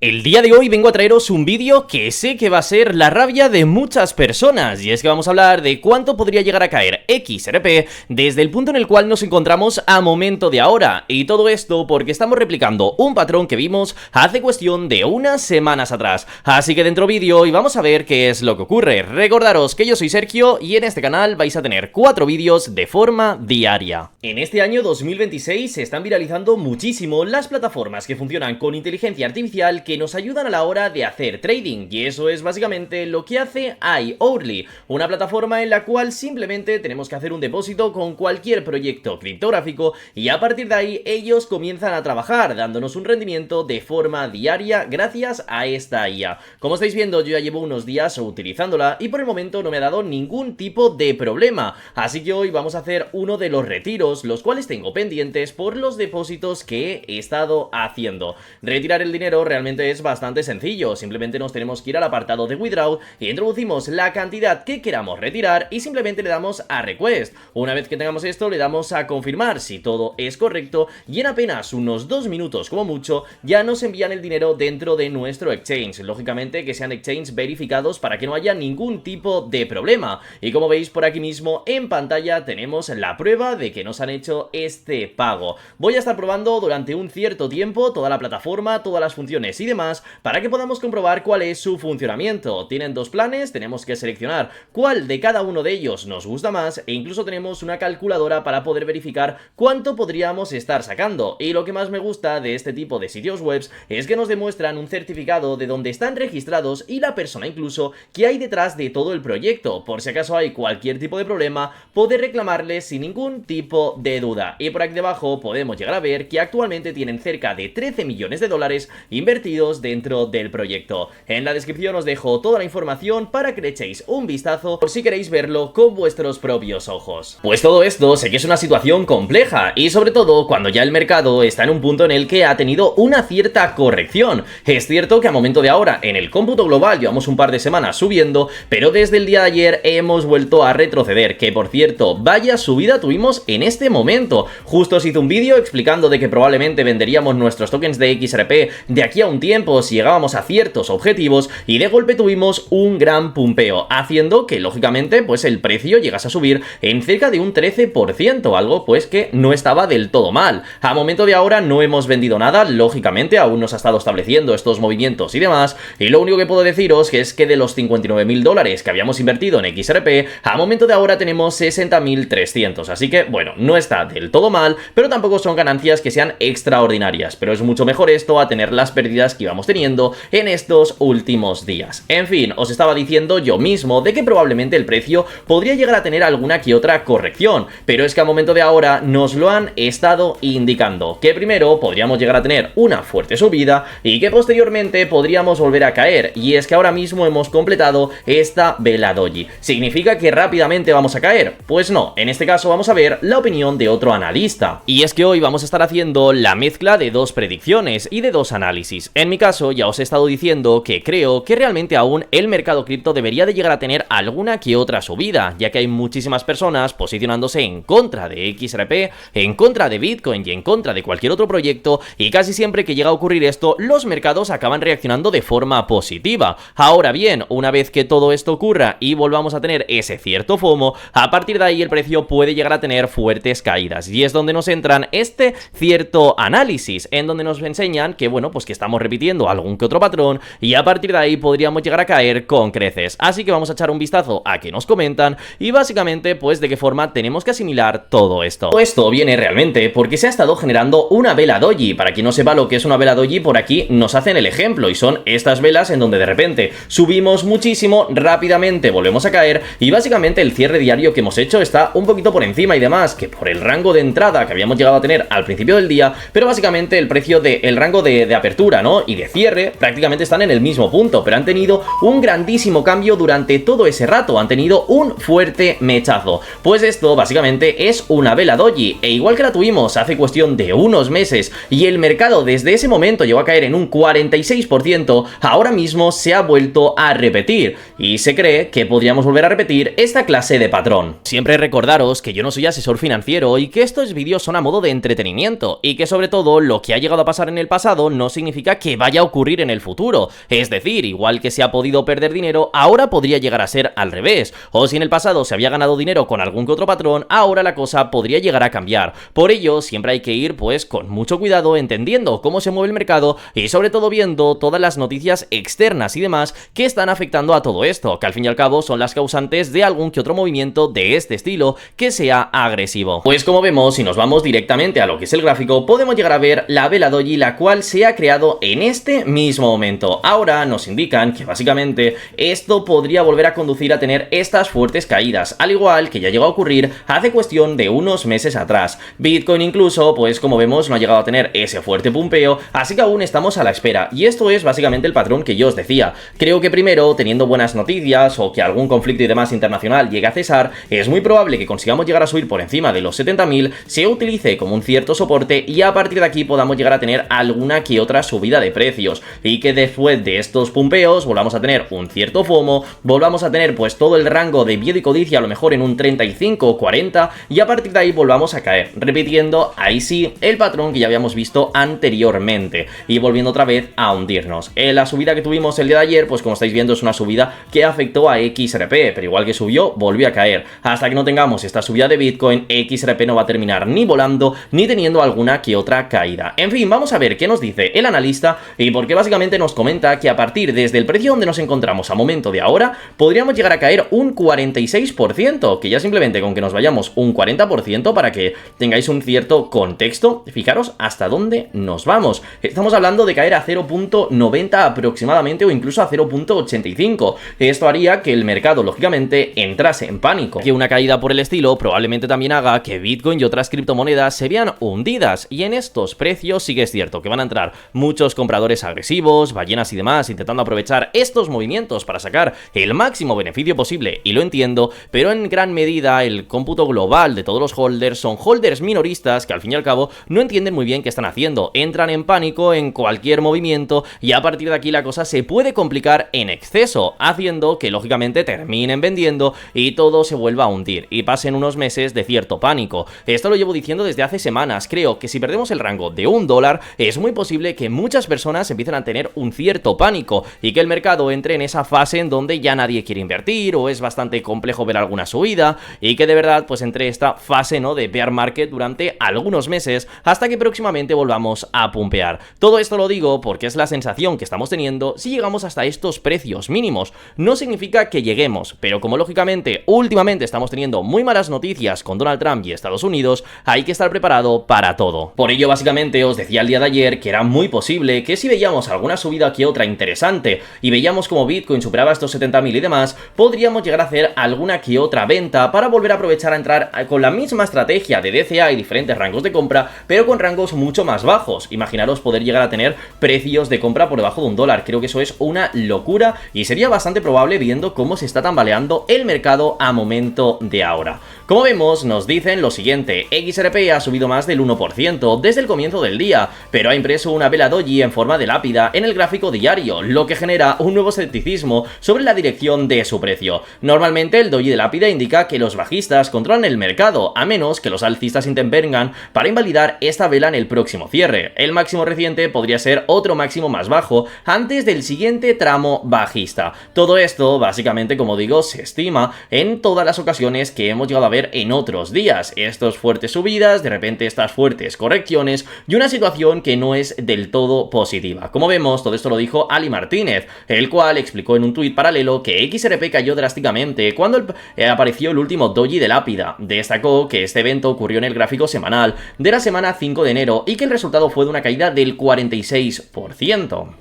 El día de hoy vengo a traeros un vídeo que sé que va a ser la rabia de muchas personas, y es que vamos a hablar de cuánto podría llegar a caer XRP desde el punto en el cual nos encontramos a momento de ahora, y todo esto porque estamos replicando un patrón que vimos hace cuestión de unas semanas atrás. Así que dentro vídeo y vamos a ver qué es lo que ocurre. Recordaros que yo soy Sergio y en este canal vais a tener 4 vídeos de forma diaria. En este año 2026 se están viralizando muchísimo las plataformas que funcionan con inteligencia artificial que nos ayudan a la hora de hacer trading, y eso es básicamente lo que hace iOrly, una plataforma en la cual simplemente tenemos que hacer un depósito con cualquier proyecto criptográfico y a partir de ahí ellos comienzan a trabajar dándonos un rendimiento de forma diaria gracias a esta IA. Como estáis viendo, yo ya llevo unos días utilizándola y por el momento no me ha dado ningún tipo de problema, así que hoy vamos a hacer uno de los retiros, los cuales tengo pendientes por los depósitos que he estado haciendo. Retirar el dinero realmente es bastante sencillo, simplemente nos tenemos que ir al apartado de Withdraw y introducimos la cantidad que queramos retirar y simplemente le damos a Request. Una vez que tengamos esto le damos a confirmar si todo es correcto y en apenas unos 2 minutos como mucho ya nos envían el dinero dentro de nuestro exchange, lógicamente que sean exchange verificados para que no haya ningún tipo de problema. Y como veis por aquí mismo en pantalla tenemos la prueba de que nos han hecho este pago. Voy a estar probando durante un cierto tiempo toda la plataforma, todas las funciones y demás para que podamos comprobar cuál es su funcionamiento. Tienen dos planes, tenemos que seleccionar cuál de cada uno de ellos nos gusta más e incluso tenemos una calculadora para poder verificar cuánto podríamos estar sacando. Y lo que más me gusta de este tipo de sitios web es que nos demuestran un certificado de donde están registrados y la persona incluso que hay detrás de todo el proyecto, por si acaso hay cualquier tipo de problema poder reclamarles sin ningún tipo de duda. Y por aquí debajo podemos llegar a ver que actualmente tienen cerca de 13 millones de dólares invertidos dentro del proyecto. En la descripción os dejo toda la información para que le echéis un vistazo por si queréis verlo con vuestros propios ojos. Pues todo esto sé que es una situación compleja y sobre todo cuando ya el mercado está en un punto en el que ha tenido una cierta corrección. Es cierto que a momento de ahora en el cómputo global llevamos un par de semanas subiendo, pero desde el día de ayer hemos vuelto a retroceder, que por cierto vaya subida tuvimos en este momento. Justo os hice un vídeo explicando de que probablemente venderíamos nuestros tokens de XRP de aquí a un tiempo si llegábamos a ciertos objetivos y de golpe tuvimos un gran pumpeo, haciendo que lógicamente pues el precio llegase a subir en cerca de un 13%, algo pues que no estaba del todo mal. A momento de ahora no hemos vendido nada, lógicamente aún nos ha estado estableciendo estos movimientos y demás, y lo único que puedo deciros es que de los 59.000 dólares que habíamos invertido en XRP, a momento de ahora tenemos 60.300, así que bueno, no está del todo mal, pero tampoco son ganancias que sean extraordinarias, pero es mucho mejor esto a tener las pérdidas que íbamos teniendo en estos últimos días. En fin, os estaba diciendo yo mismo de que probablemente el precio podría llegar a tener alguna que otra corrección, pero es que a momento de ahora nos lo han estado indicando, que primero podríamos llegar a tener una fuerte subida y que posteriormente podríamos volver a caer, y es que ahora mismo hemos completado esta vela doji. ¿Significa que rápidamente vamos a caer? Pues no, en este caso vamos a ver la opinión de otro analista, y es que hoy vamos a estar haciendo la mezcla de dos predicciones y de dos análisis. En mi caso ya os he estado diciendo que creo que realmente aún el mercado cripto debería de llegar a tener alguna que otra subida, ya que hay muchísimas personas posicionándose en contra de XRP, en contra de Bitcoin y en contra de cualquier otro proyecto, y casi siempre que llega a ocurrir esto los mercados acaban reaccionando de forma positiva. Ahora bien, una vez que todo esto ocurra y volvamos a tener ese cierto FOMO, a partir de ahí el precio puede llegar a tener fuertes caídas, y es donde nos entran este cierto análisis, en donde nos enseñan que bueno, pues que estamos repitiendo algún que otro patrón y a partir de ahí podríamos llegar a caer con creces. Así que vamos a echar un vistazo a qué nos comentan y básicamente pues de qué forma tenemos que asimilar todo esto. Todo esto viene realmente porque se ha estado generando una vela doji. Para quien no sepa lo que es una vela doji, por aquí nos hacen el ejemplo y son estas velas en donde de repente subimos muchísimo, rápidamente volvemos a caer y básicamente el cierre diario que hemos hecho está un poquito por encima y demás que por el rango de entrada que habíamos llegado a tener al principio del día, pero básicamente el precio el rango de apertura, ¿no? Y de cierre prácticamente están en el mismo punto, pero han tenido un grandísimo cambio durante todo ese rato, han tenido un fuerte mechazo. Pues esto básicamente es una vela doji, e igual que la tuvimos hace cuestión de unos meses y el mercado desde ese momento llegó a caer en un 46%, ahora mismo se ha vuelto a repetir y se cree que podríamos volver a repetir esta clase de patrón. Siempre recordaros que yo no soy asesor financiero y que estos vídeos son a modo de entretenimiento y que sobre todo lo que ha llegado a pasar en el pasado no significa que que vaya a ocurrir en el futuro. Es decir, igual que se ha podido perder dinero, ahora podría llegar a ser al revés. O si en el pasado se había ganado dinero con algún que otro patrón, ahora la cosa podría llegar a cambiar. Por ello, siempre hay que ir pues con mucho cuidado, entendiendo cómo se mueve el mercado y sobre todo viendo todas las noticias externas y demás que están afectando a todo esto, que al fin y al cabo son las causantes de algún que otro movimiento de este estilo que sea agresivo. Pues como vemos, si nos vamos directamente a lo que es el gráfico, podemos llegar a ver la vela doji, la cual se ha creado en este mismo momento. Ahora nos indican que básicamente esto podría volver a conducir a tener estas fuertes caídas, al igual que ya llegó a ocurrir hace cuestión de unos meses atrás. Bitcoin incluso, pues como vemos, no ha llegado a tener ese fuerte pumpeo, así que aún estamos a la espera, y esto es básicamente el patrón que yo os decía. Creo que primero, teniendo buenas noticias o que algún conflicto y demás internacional llegue a cesar, es muy probable que consigamos llegar a subir por encima de los 70.000, se utilice como un cierto soporte y a partir de aquí podamos llegar a tener alguna que otra subida de precios, y que después de estos pumpeos volvamos a tener un cierto FOMO, volvamos a tener pues todo el rango de miedo y codicia a lo mejor en un 35 o 40, y a partir de ahí volvamos a caer, repitiendo ahí sí el patrón que ya habíamos visto anteriormente y volviendo otra vez a hundirnos. La subida que tuvimos el día de ayer, pues como estáis viendo, es una subida que afectó a XRP, pero igual que subió, volvió a caer. Hasta que no tengamos esta subida de Bitcoin, XRP no va a terminar ni volando ni teniendo alguna que otra caída. En fin, vamos a ver qué nos dice el analista, y porque básicamente nos comenta que a partir desde el precio donde nos encontramos a momento de ahora, podríamos llegar a caer un 46%, que ya simplemente con que nos vayamos un 40%, para que tengáis un cierto contexto, fijaros hasta dónde nos vamos. Estamos hablando de caer a 0.90 aproximadamente, o incluso a 0.85. Esto haría que el mercado lógicamente entrase en pánico, que una caída por el estilo probablemente también haga que Bitcoin y otras criptomonedas se vean hundidas, y en estos precios sí que es cierto que van a entrar muchos compradores agresivos, ballenas y demás, intentando aprovechar estos movimientos para sacar el máximo beneficio posible, y lo entiendo, pero en gran medida el cómputo global de todos los holders son holders minoristas que al fin y al cabo no entienden muy bien qué están haciendo, entran en pánico en cualquier movimiento, y a partir de aquí la cosa se puede complicar en exceso, haciendo que lógicamente terminen vendiendo y todo se vuelva a hundir y pasen unos meses de cierto pánico. Esto lo llevo diciendo desde hace semanas. Creo que si perdemos el rango de $1, es muy posible que muchas personas empiecen a tener un cierto pánico y que el mercado entre en esa fase en donde ya nadie quiere invertir, o es bastante complejo ver alguna subida, y que de verdad pues entre esta fase, ¿no?, de bear market durante algunos meses hasta que próximamente volvamos a pumpear. Todo esto lo digo porque es la sensación que estamos teniendo si llegamos hasta estos precios mínimos. No significa que lleguemos, pero como lógicamente últimamente estamos teniendo muy malas noticias con Donald Trump y Estados Unidos, hay que estar preparado para todo. Por ello básicamente os decía el día de ayer que era muy posible que si veíamos alguna subida que otra interesante y veíamos como Bitcoin superaba estos 70.000 y demás, podríamos llegar a hacer alguna que otra venta para volver a aprovechar a entrar con la misma estrategia de DCA y diferentes rangos de compra, pero con rangos mucho más bajos. Imaginaros poder llegar a tener precios de compra por debajo de $1. Creo que eso es una locura y sería bastante probable viendo cómo se está tambaleando el mercado a momento de ahora. Como vemos, nos dicen lo siguiente: XRP ha subido más del 1% desde el comienzo del día, pero ha impreso una vela doji en forma de lápida en el gráfico diario, lo que genera un nuevo escepticismo sobre la dirección de su precio. Normalmente el doji de lápida indica que los bajistas controlan el mercado, a menos que los alcistas intervengan para invalidar esta vela en el próximo cierre. El máximo reciente podría ser otro máximo más bajo antes del siguiente tramo bajista. Todo esto, básicamente, como digo, se estima en todas las ocasiones que hemos llegado a ver en otros días. Estos fuertes subidas, de repente estas fuertes correcciones y una situación que no es del todo positiva. Como vemos, todo esto lo dijo Ali Martínez, el cual explicó en un tuit paralelo que XRP cayó drásticamente cuando apareció el último doji de lápida. Destacó que este evento ocurrió en el gráfico semanal de la semana 5 de enero y que el resultado fue de una caída del 46%.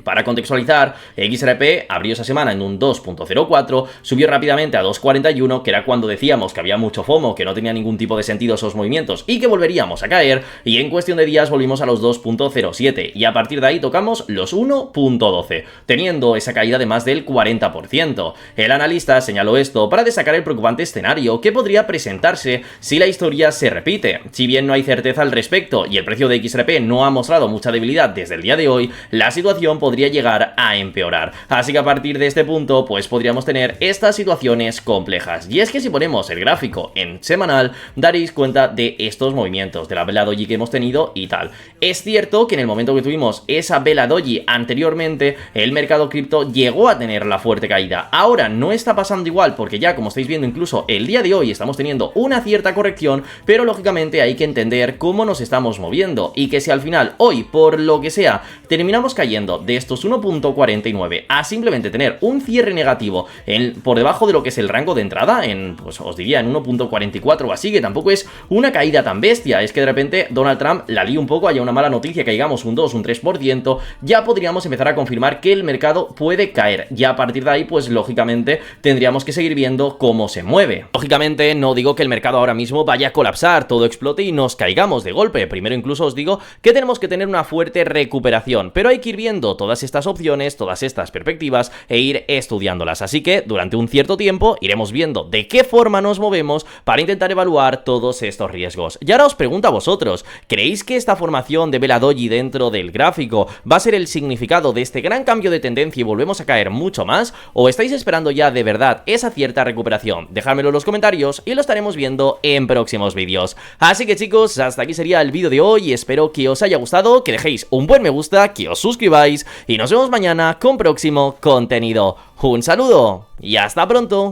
Para contextualizar, XRP abrió esa semana en un 2.04, subió rápidamente a 2.41, que era cuando decíamos que había mucho FOMO, que no tenía ningún tipo de sentido esos movimientos y que volveríamos a caer, y en cuestión de días volvimos a los 2.07 y a partir de ahí tocamos los 1.12, teniendo esa caída de más del 40%. El analista señaló esto para destacar el preocupante escenario que podría presentarse si la historia se repite. Si bien no hay certeza al respecto y el precio de XRP no ha mostrado mucha debilidad desde el día de hoy, la situación podría podría llegar a empeorar. Así que a partir de este punto pues podríamos tener estas situaciones complejas. Y es que si ponemos el gráfico en semanal daréis cuenta de estos movimientos, de la vela doji que hemos tenido y tal. Es cierto que en el momento que tuvimos esa vela doji anteriormente, el mercado cripto llegó a tener la fuerte caída. Ahora no está pasando igual porque ya, como estáis viendo, incluso el día de hoy estamos teniendo una cierta corrección, pero lógicamente hay que entender cómo nos estamos moviendo y que si al final hoy, por lo que sea, terminamos cayendo de estos 1.49 a simplemente tener un cierre negativo por debajo de lo que es el rango de entrada, pues os diría en 1.44 o así, que tampoco es una caída tan bestia, es que de repente Donald Trump la líe un poco, haya una mala noticia, caigamos un 2, un 3%, ya podríamos empezar a confirmar que el mercado puede caer. Ya a partir de ahí, pues lógicamente tendríamos que seguir viendo cómo se mueve. Lógicamente no digo que el mercado ahora mismo vaya a colapsar, todo explote y nos caigamos de golpe. Primero incluso os digo que tenemos que tener una fuerte recuperación, pero hay que ir viendo todas estas opciones, todas estas perspectivas e ir estudiándolas. Así que durante un cierto tiempo iremos viendo de qué forma nos movemos para intentar evaluar todos estos riesgos. Y ahora os pregunto a vosotros, ¿creéis que esta formación de vela doji dentro del gráfico va a ser el significado de este gran cambio de tendencia y volvemos a caer mucho más? ¿O estáis esperando ya de verdad esa cierta recuperación? Dejádmelo en los comentarios y lo estaremos viendo en próximos vídeos. Así que chicos, hasta aquí sería el vídeo de hoy, espero que os haya gustado, que dejéis un buen me gusta, que os suscribáis y nos vemos mañana con próximo contenido. Un saludo y hasta pronto.